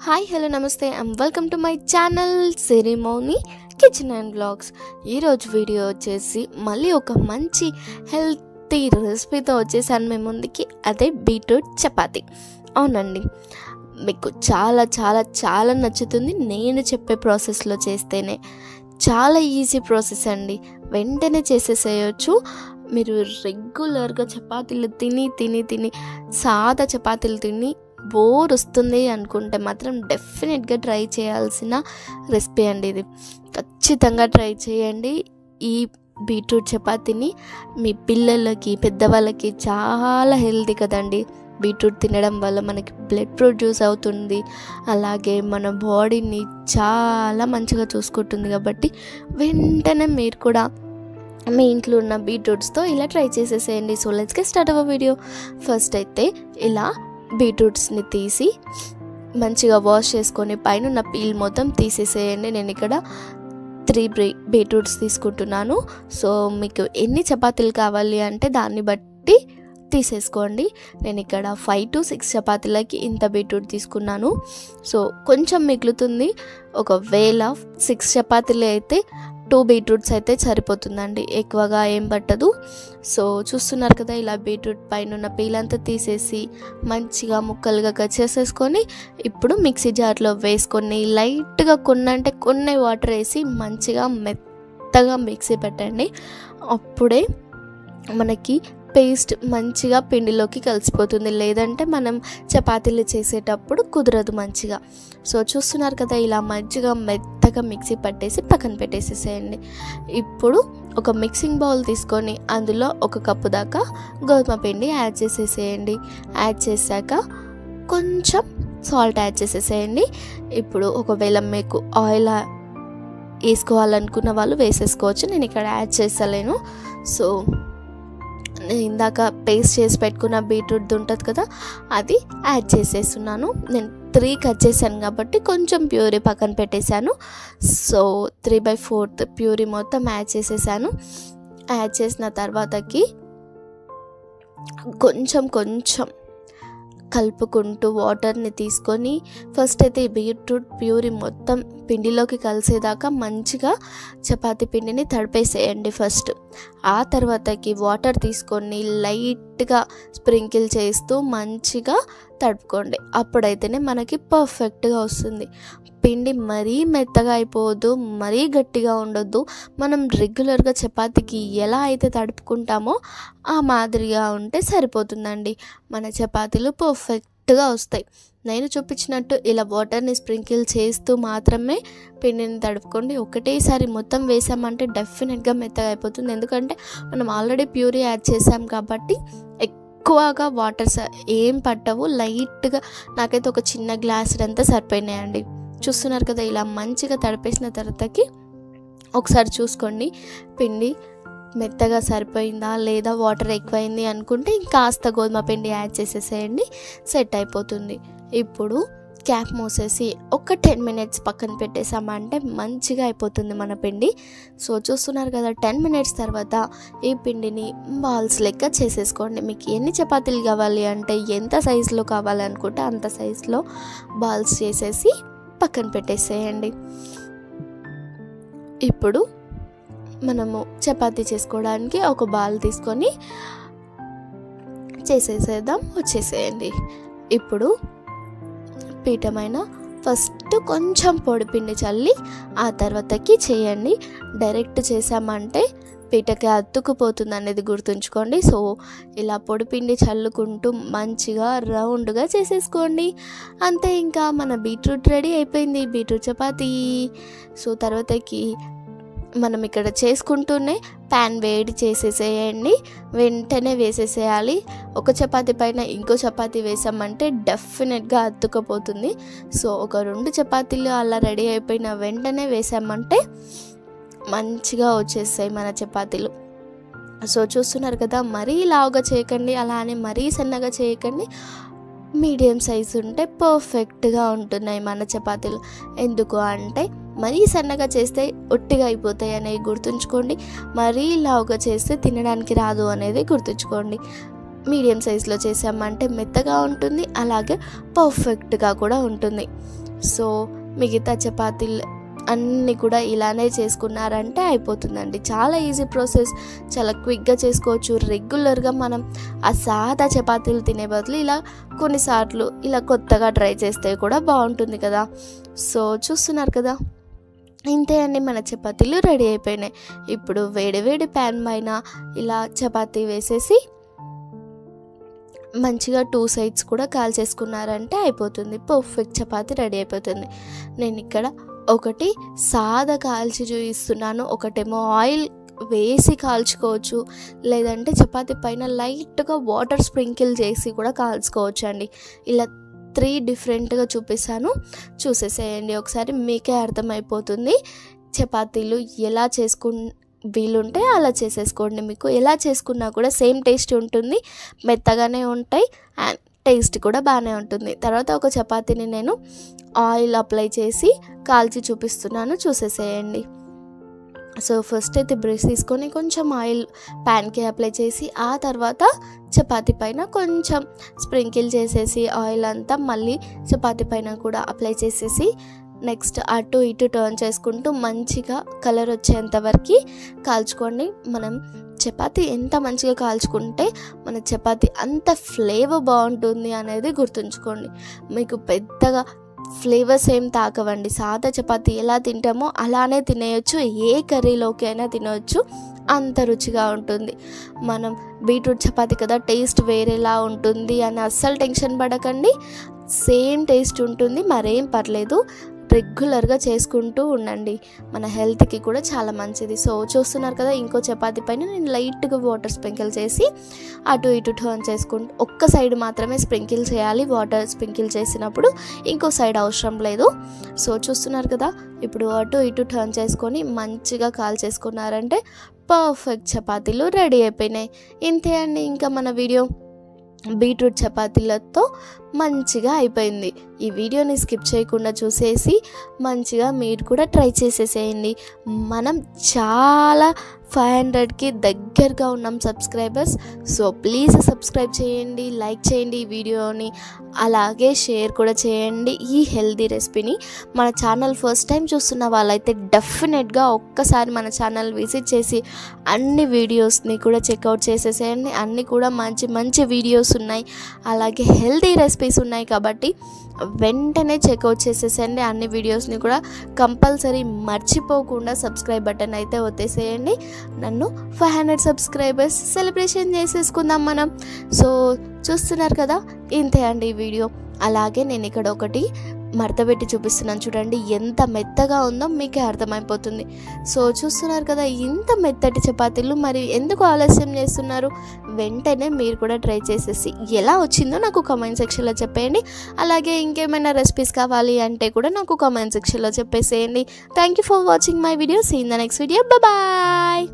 Hi hello నమస్తే and welcome to my channel ceremony kitchen and vlogs. ఈరోజు video వచ్చేసి మళ్ళీ ఒక మంచి హెల్తీ రెసిపీతో వచ్చేసాను మేము ముందుకి. అదే బీట్రూట్ చపాతీ. అవునండి, మీకు చాలా చాలా చాలా నచ్చుతుంది. నేను చెప్పే ప్రాసెస్లో చేస్తేనే చాలా ఈజీ ప్రాసెస్ అండి, వెంటనే చేసేసేయచ్చు. మీరు రెగ్యులర్గా చపాతీలు తిని తిని తిని సాదా చపాతీలు తిని బోర్ వస్తుంది అనుకుంటే మాత్రం డెఫినెట్గా ట్రై చేయాల్సిన రెసిపీ అండి ఇది. ఖచ్చితంగా ట్రై చేయండి. ఈ బీట్రూట్ చపాతీని మీ పిల్లలకి పెద్దవాళ్ళకి చాలా హెల్తీ కదండి. బీట్రూట్ తినడం వల్ల మనకి బ్లడ్ ప్రొడ్యూస్ అవుతుంది, అలాగే మన బాడీని చాలా మంచిగా చూసుకుంటుంది. కాబట్టి వెంటనే మీరు కూడా మీ ఇంట్లో ఉన్న బీట్రూట్స్తో ఇలా ట్రై చేసేసేయండి. So let's get start our video. First అయితే ఇలా బీట్రూట్స్ని తీసి మంచిగా వాష్ చేసుకొని పైన ఉన్న పీల్ మొత్తం తీసేసేయండి. నేను ఇక్కడ 3 బీట్రూట్స్ తీసుకుంటున్నాను. సో మీకు ఎన్ని చపాతీలు కావాలి అంటే దాన్ని బట్టి తీసేసుకోండి. నేను ఇక్కడ 5 to 6 చపాతీలకి ఇంత బీట్రూట్ తీసుకున్నాను. సో కొంచెం మిగులుతుంది. ఒకవేళ 6 చపాతీలు అయితే 2 బీట్రూట్స్ అయితే సరిపోతుందండి, ఎక్కువగా ఏం పట్టదు. సో చూస్తున్నారు కదా, ఇలా బీట్రూట్ పైన ఉన్న పీల్ అంతా తీసేసి మంచిగా ముక్కలుగా కట్ చేసేసుకొని ఇప్పుడు మిక్సీ జార్లో వేసుకొని లైట్గా కొన్ని వాటర్ వేసి మంచిగా మెత్తగా మిక్సీ పెట్టండి. అప్పుడే మనకి పేస్ట్ మంచిగా పిండిలోకి కలిసిపోతుంది, లేదంటే మనం చపాతీలు చేసేటప్పుడు కుదరదు మంచిగా. సో చూస్తున్నారు కదా, ఇలా మంచిగా మెత్తగా మిక్సీ పట్టేసి పక్కన పెట్టేసేసేయండి. ఇప్పుడు ఒక మిక్సింగ్ బౌల్ తీసుకొని అందులో 1 కప్పు దాకా గోధుమ పిండి యాడ్ చేసేసేయండి. యాడ్ చేశాక కొంచెం సాల్ట్ యాడ్ చేసేసేయండి. ఇప్పుడు ఒకవేళ మీకు ఆయిల్ వేసుకోవాలనుకున్న వాళ్ళు వేసేసుకోవచ్చు, నేను ఇక్కడ యాడ్ చేస్తలేను. సో ఇందాక పేస్ట్ చేసి పెట్టుకున్న బీట్రూట్ ఉంటుంది కదా, అది యాడ్ చేసేస్తున్నాను. నేను 3 కట్ చేశాను కాబట్టి కొంచెం ప్యూరీ పక్కన పెట్టేశాను. సో 3/4 ప్యూరీ మొత్తం యాడ్ చేసేసాను. యాడ్ చేసిన తర్వాతకి కొంచెం కలుపుకుంటూ వాటర్ని తీసుకొని ఫస్ట్ అయితే ఈ బీట్రూట్ ప్యూరీ మొత్తం పిండిలోకి కలిసేదాకా మంచిగా చపాతీ పిండిని తడిపేసేయండి ఫస్ట్. ఆ తర్వాతకి వాటర్ తీసుకొని లైట్గా స్ప్రింకిల్ చేస్తూ మంచిగా తడుపుకోండి. అప్పుడైతేనే మనకి పర్ఫెక్ట్గా వస్తుంది. పిండి మరీ మెత్తగా అయిపోవద్దు, మరీ గట్టిగా ఉండొద్దు. మనం రెగ్యులర్గా చపాతీకి ఎలా అయితే తడుపుకుంటామో ఆ మాదిరిగా ఉంటే సరిపోతుందండి. మన చపాతీలు పర్ఫెక్ట్గా వస్తాయి. నేను చూపించినట్టు ఇలా వాటర్ని స్ప్రింకిల్ చేస్తూ మాత్రమే పిండిని తడుపుకోండి. ఒకటేసారి మొత్తం వేసామంటే డెఫినెట్గా మెత్తగా అయిపోతుంది, ఎందుకంటే మనం ఆల్రెడీ ప్యూరీ యాడ్ చేసాం కాబట్టి ఎక్కువగా వాటర్ ఏం పట్టవు. లైట్గా నాకైతే ఒక చిన్న గ్లాస్ అంతా సరిపోయినాయండి. చూస్తున్నారు కదా, ఇలా మంచిగా తడిపేసిన తర్వాతకి ఒకసారి చూసుకోండి పిండి మెత్తగా సరిపోయిందా లేదా, వాటర్ ఎక్కువైంది అనుకుంటే ఇంకాస్త గోధుమ పిండి యాడ్ చేసేసేయండి, సెట్ అయిపోతుంది. ఇప్పుడు క్యాప్ మూసేసి ఒక 10 minutes పక్కన పెట్టేసామంటే మంచిగా అయిపోతుంది మన పిండి. సో చూస్తున్నారు కదా, 10 minutes తర్వాత ఈ పిండిని బాల్స్ లెక్క చేసేసుకోండి. మీకు ఎన్ని చపాతీలు కావాలి అంటే, ఎంత సైజులో కావాలి అనుకుంటే అంత సైజులో బాల్స్ చేసేసి పక్కన పెట్టేసేయండి. ఇప్పుడు మనము చపాతీ చేసుకోవడానికి ఒక బాల్ తీసుకొని వచ్చేసేయండి. ఇప్పుడు పీఠమైన ఫస్ట్ కొంచెం పొడిపిండి చల్లి ఆ తర్వాతకి చేయండి. డైరెక్ట్ చేసామంటే పీటకి అతుక్కుపోతుంది అనేది గుర్తుంచుకోండి. సో ఇలా పొడిపిండి చల్లుకుంటూ మంచిగా రౌండ్గా చేసేసుకోండి. అంతే, ఇంకా మన బీట్రూట్ రెడీ అయిపోయింది, బీట్రూట్ చపాతీ. సో తర్వాతకి మనం ఇక్కడ చేసుకుంటూనే ప్యాన్ వేడి చేసేసేయండి, వెంటనే వేసేసేయాలి. ఒక చపాతీ పైన ఇంకో చపాతీ వేసామంటే డెఫినెట్గా అతుక్కపోతుంది. సో ఒక 2 చపాతీలు అలా రెడీ అయిపోయిన వెంటనే వేసామంటే మంచిగా వచ్చేస్తాయి మన చపాతీలు. సో చూస్తున్నారు కదా, మరీ లావుగా చేయకండి, అలానే మరీ సన్నగా చేయకండి. మీడియం సైజు ఉంటే పర్ఫెక్ట్గా ఉంటున్నాయి మన చపాతీలు. ఎందుకు అంటే మరీ సన్నగా చేస్తే ఒట్టిగా అయిపోతాయి అనేది గుర్తుంచుకోండి, మరీ లావుగా చేస్తే తినడానికి రాదు అనేది గుర్తుంచుకోండి. మీడియం సైజులో చేసామంటే మెత్తగా ఉంటుంది, అలాగే పర్ఫెక్ట్గా కూడా ఉంటుంది. సో మిగతా చపాతీలు అన్నీ కూడా ఇలానే చేసుకున్నారంటే అయిపోతుందండి. చాలా ఈజీ ప్రాసెస్, చాలా క్విక్గా చేసుకోవచ్చు. రెగ్యులర్గా మనం ఆ సాదా చపాతీలు తినే బదులు ఇలా కొన్నిసార్లు ఇలా కొత్తగా ట్రై చేస్తే కూడా బాగుంటుంది కదా. సో చూస్తున్నారు కదా, ఇంతే అండి, మన చపాతీలు రెడీ అయిపోయినాయి. ఇప్పుడు వేడి వేడి ప్యాన్ పైన ఇలా చపాతీ వేసేసి మంచిగా 2 సైడ్స్ కూడా కాల్చేసుకున్నారంటే అయిపోతుంది. పర్ఫెక్ట్ చపాతీ రెడీ అయిపోతుంది. నేను ఇక్కడ ఒకటి సాదా కాల్చి చూపిస్తున్నాను, ఒకటేమో ఆయిల్ వేసి కాల్చుకోవచ్చు, లేదంటే చపాతీ పైన లైట్గా వాటర్ స్ప్రింకిల్ చేసి కూడా కాల్చుకోవచ్చు అండి. ఇలా 3 డిఫరెంట్గా చూపిస్తాను, చూసేసేయండి ఒకసారి, మీకే అర్థమైపోతుంది. చపాతీలు ఎలా వీలుంటే అలా చేసేసుకోండి. మీకు ఎలా చేసుకున్నా కూడా సేమ్ టేస్ట్ ఉంటుంది, మెత్తగానే ఉంటాయి అండ్ టేస్ట్ కూడా బాగానే ఉంటుంది. తర్వాత ఒక చపాతీని నేను ఆయిల్ అప్లై చేసి కాల్చి చూపిస్తున్నాను, చూసేసేయండి. సో ఫస్ట్ అయితే బ్రష్ తీసుకొని కొంచెం ఆయిల్ ప్యాన్కి అప్లై చేసి ఆ తర్వాత చపాతీ పైన కొంచెం స్ప్రింకిల్ చేసేసి ఆయిల్ అంతా మళ్ళీ చపాతీ పైన కూడా అప్లై చేసేసి నెక్స్ట్ అటు ఇటు టర్న్ చేసుకుంటూ మంచిగా కలర్ వచ్చేంత వరకు కాల్చుకోండి. మనం చపాతీ ఎంత మంచిగా కాల్చుకుంటే మన చపాతీ అంత ఫ్లేవర్ బాగుంటుంది అనేది గుర్తుంచుకోండి. మీకు పెద్దగా ఫ్లేవర్స్ ఏం తాకవండి. సాదా చపాతీ ఎలా తింటామో అలానే తినేయచ్చు, ఏ కర్రీలోకి అయినా తినవచ్చు, అంత రుచిగా ఉంటుంది. మనం బీట్రూట్ చపాతీ కదా, టేస్ట్ వేరేలా ఉంటుంది అని అస్సలు టెన్షన్ పడకండి, సేమ్ టేస్ట్ ఉంటుంది, మరేం పర్లేదు. రెగ్యులర్గా చేసుకుంటూ ఉండండి, మన హెల్త్కి కూడా చాలా మంచిది. సో చూస్తున్నారు కదా, ఇంకో చపాతీ పైన నేను లైట్గా వాటర్ స్ప్రింకిల్ చేసి అటు ఇటు టర్న్ చేసుకుంటూ, ఒక్క సైడ్ మాత్రమే స్ప్రింకిల్ చేయాలి, వాటర్ స్ప్రింకిల్ చేసినప్పుడు ఇంకో సైడ్ అవసరం లేదు. సో చూస్తున్నారు కదా, ఇప్పుడు అటు ఇటు టర్న్ చేసుకొని మంచిగా కాల్ చేసుకున్నారంటే పర్ఫెక్ట్ చపాతీలు రెడీ అయిపోయినాయి. ఇంతే అండి, ఇంకా మన వీడియో బీట్రూట్ చపాతీలతో మంచిగా అయిపోయింది. ఈ వీడియోని స్కిప్ చేయకుండా చూసేసి మంచిగా మీరు కూడా ట్రై చేసేసేయండి. మనం చాలా 500కి దగ్గరగా ఉన్నాం సబ్స్క్రైబర్స్. సో ప్లీజ్ సబ్స్క్రైబ్ చేయండి, లైక్ చేయండి ఈ వీడియోని, అలాగే షేర్ కూడా చేయండి ఈ హెల్దీ రెసిపీని. మన ఛానల్ ఫస్ట్ టైం చూస్తున్న వాళ్ళైతే డెఫినెట్గా ఒక్కసారి మన ఛానల్ విజిట్ చేసి అన్ని వీడియోస్ని కూడా చెక్అవుట్ చేసేసేయండి. అన్నీ కూడా మంచి మంచి వీడియోస్ ఉన్నాయి, అలాగే హెల్దీ రెసిపీస్ ఉన్నాయి కాబట్టి వెంటనే చెక్అవుట్ చేసేసేయండి. అన్ని వీడియోస్ని కూడా కంపల్సరీ మర్చిపోకుండా సబ్స్క్రైబ్ బటన్ అయితే ఒత్తేసేయండి. నన్ను 500 సబ్స్క్రైబర్స్ సెలబ్రేషన్ చేసేసుకుందాం మనం. సో చూస్తున్నారు కదా, ఇంతే అండి ఈ వీడియో. అలాగే నేను ఇక్కడ ఒకటి మడతపెట్టి చూపిస్తున్నాను, చూడండి ఎంత మెత్తగా ఉందో మీకే అర్థమైపోతుంది. సో చూస్తున్నారు కదా, ఇంత మెత్తటి చపాతీలు, మరి ఎందుకు ఆలస్యం చేస్తున్నారు? వెంటనే మీరు కూడా ట్రై చేసేసి ఎలా వచ్చిందో నాకు కామెంట్ సెక్షన్లో చెప్పేయండి. అలాగే ఇంకేమైనా రెసిపీస్ కావాలి అంటే కూడా నాకు కామెంట్ సెక్షన్లో చెప్పేసేయండి. Thank you for watching my video. See in the next video. Bye.